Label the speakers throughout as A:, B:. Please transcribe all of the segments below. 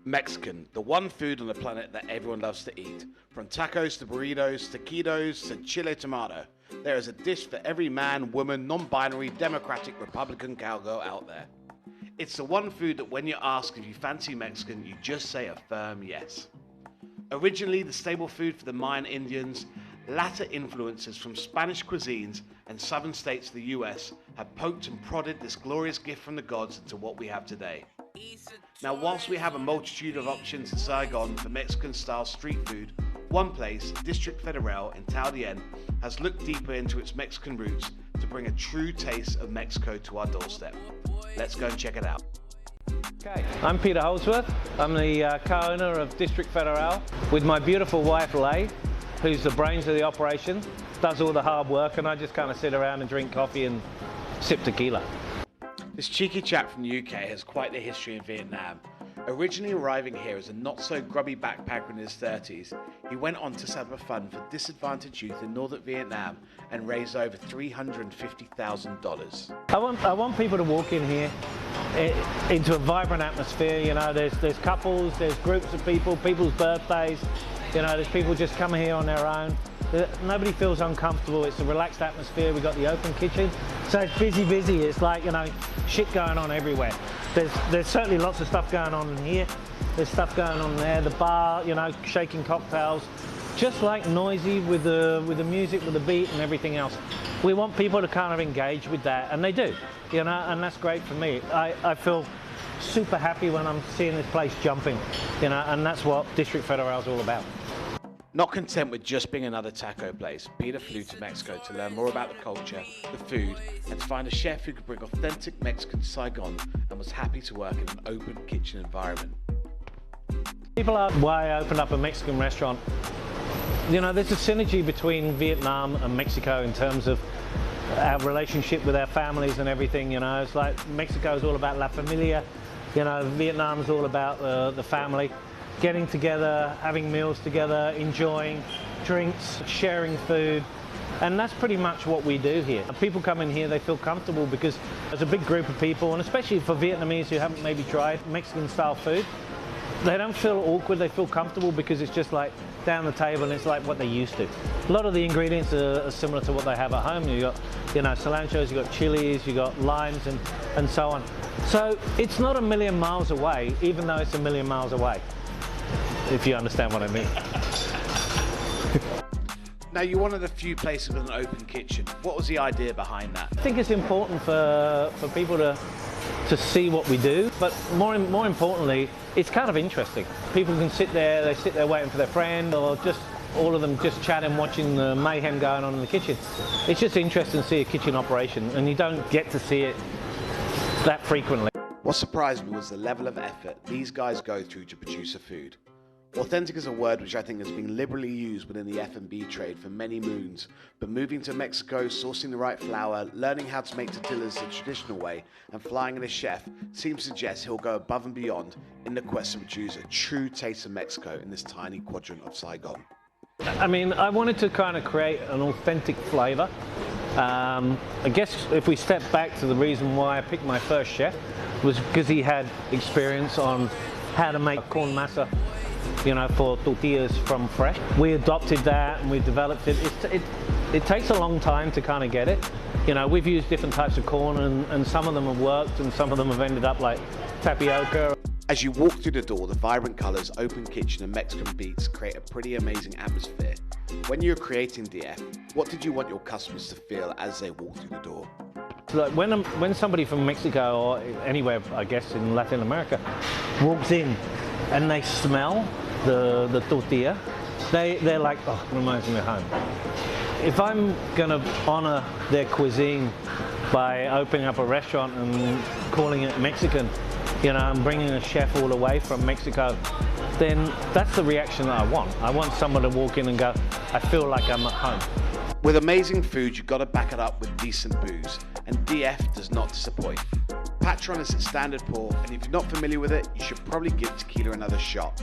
A: Mexican, the one food on the planet that everyone loves to eat. From tacos to burritos, taquitos to chile tomato. There is a dish for every man, woman, non-binary, Democratic, Republican cowgirl out there. It's the one food that when you're asked if you fancy Mexican, you just say a firm yes. Originally the staple food for the Mayan Indians, latter influences from Spanish cuisines and southern states of the US have poked and prodded this glorious gift from the gods into what we have today. Now, whilst we have a multitude of options in Saigon for Mexican-style street food, one place, District Federal in Thao Dien, has looked deeper into its Mexican roots to bring a true taste of Mexico to our doorstep. Let's go and check it out.
B: Okay, I'm Peter Holdsworth. I'm the co-owner of District Federal with my beautiful wife, Lay, who's the brains of the operation, does all the hard work, and I just kind of sit around and drink coffee and sip tequila.
A: This cheeky chap from the UK has quite the history in Vietnam. Originally arriving here as a not-so-grubby backpacker in his 30s, he went on to set up a fund for disadvantaged youth in northern Vietnam and raised over $350,000.
B: I want people to walk in here into a vibrant atmosphere. You know, there's couples, there's groups of people, people's birthdays. You know, there's people just coming here on their own. Nobody feels uncomfortable. It's a relaxed atmosphere. We've got the open kitchen. So it's busy. It's like, you know, shit going on everywhere. There's certainly lots of stuff going on in here. There's stuff going on there. The bar, you know, shaking cocktails. Just like noisy with the music, with the beat and everything else. We want people to kind of engage with that, and they do. You know, and that's great for me. I feel super happy when I'm seeing this place jumping. You know, and that's what District Federal is all about.
A: Not content with just being another taco place, Peter flew to Mexico to learn more about the culture, the food, and to find a chef who could bring authentic Mexican to Saigon, and was happy to work in an open kitchen environment.
B: People ask why I opened up a Mexican restaurant. You know, there's a synergy between Vietnam and Mexico in terms of our relationship with our families and everything. You know, it's like Mexico is all about La Familia. You know, Vietnam is all about the family. Getting together, having meals together, enjoying drinks, sharing food, and that's pretty much what we do here. People come in here, they feel comfortable because there's a big group of people, and especially for Vietnamese who haven't maybe tried Mexican style food, they don't feel awkward, they feel comfortable because it's just like down the table and it's like what they're used to. A lot of the ingredients are similar to what they have at home. You got, you know, cilantros, you got chilies, you got limes and so on. So it's not a million miles away, even though it's a million miles away, if you understand what I mean.
A: Now, you're one of the few places with an open kitchen. What was the idea behind that?
B: I think it's important for people to see what we do, but more importantly, it's kind of interesting. People can sit there, they sit there waiting for their friend, or just all of them just chatting, watching the mayhem going on in the kitchen. It's just interesting to see a kitchen operation, and you don't get to see it that frequently.
A: What surprised me was the level of effort these guys go through to produce a food. Authentic is a word which I think has been liberally used within the F&B trade for many moons, but moving to Mexico, sourcing the right flour, learning how to make tortillas the traditional way, and flying in a chef seems to suggest he'll go above and beyond in the quest to produce a true taste of Mexico in this tiny quadrant of Saigon.
B: I mean, I wanted to kind of create an authentic flavor. I guess if we step back to the reason why I picked my first chef was because he had experience on how to make corn masa, you know, for tortillas from fresh. We adopted that and we developed it. It takes a long time to kind of get it. You know, we've used different types of corn and some of them have worked and some of them have ended up like tapioca.
A: As you walk through the door, the vibrant colours, open kitchen and Mexican beats create a pretty amazing atmosphere. When you were creating DF, what did you want your customers to feel as they walk through the door?
B: Like when somebody from Mexico or anywhere, I guess, in Latin America walks in and they smell the tortilla, they're like, oh, it reminds me of home. If I'm gonna honor their cuisine by opening up a restaurant and calling it Mexican, you know, and bringing a chef all the way from Mexico, then that's the reaction that I want. I want someone to walk in and go, I feel like I'm at home.
A: With amazing food, you've got to back it up with decent booze, and DF does not disappoint. Patron is its standard pour, and if you're not familiar with it, you should probably give tequila another shot.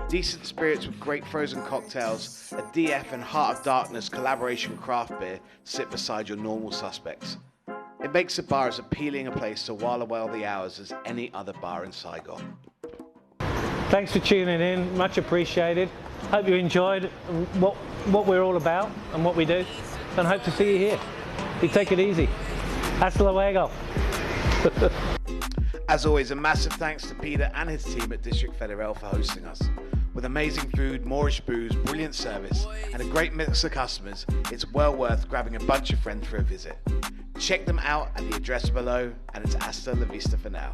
A: Decent spirits with great frozen cocktails, a DF and Heart of Darkness collaboration craft beer sit beside your normal suspects. It makes the bar as appealing a place to while away the hours as any other bar in Saigon.
B: Thanks for tuning in, much appreciated. Hope you enjoyed what we're all about and what we do, and hope to see you here. You take it easy. Hasta luego.
A: As always, a massive thanks to Peter and his team at District Federal for hosting us. With amazing food, Moorish booze, brilliant service, and a great mix of customers, it's well worth grabbing a bunch of friends for a visit. Check them out at the address below, and it's hasta la vista for now.